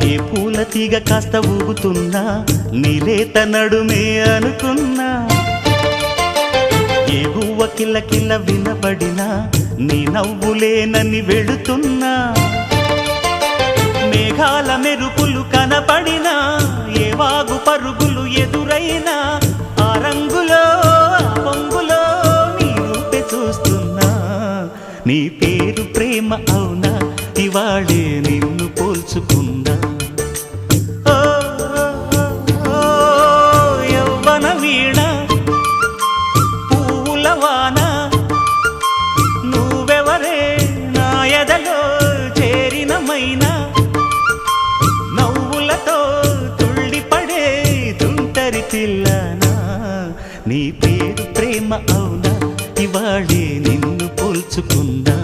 ఏ పూల తీగ కాస్త ఊగుతున్నా నీలేత నడుమే అనుకున్నా ఏ గువ్వ కిల్ల కిల్ల వినబడినా నీ నవ్వులేనని వెళుతున్నా మేఘాల మెరుపులు కనపడినా ఏ వాగు పరుగులు ఎదురైనా ఆ రంగులో ఆ పొంగులో నీ రూపే చూస్తున్నా నీ పేరు ప్రేమ అవునా ఇవాళే నిన్ను పోల్చుకున్నా యవ్వన వీణ పూల వాన నువ్వెవరే నా ఎదలో చేరిన మైనా నవ్వులతో తుళ్ళిపడే తుంటరి పిల్లనా నీ పేరు ప్రేమ అవునా ఇవాళే నిన్ను పోల్చుకున్నా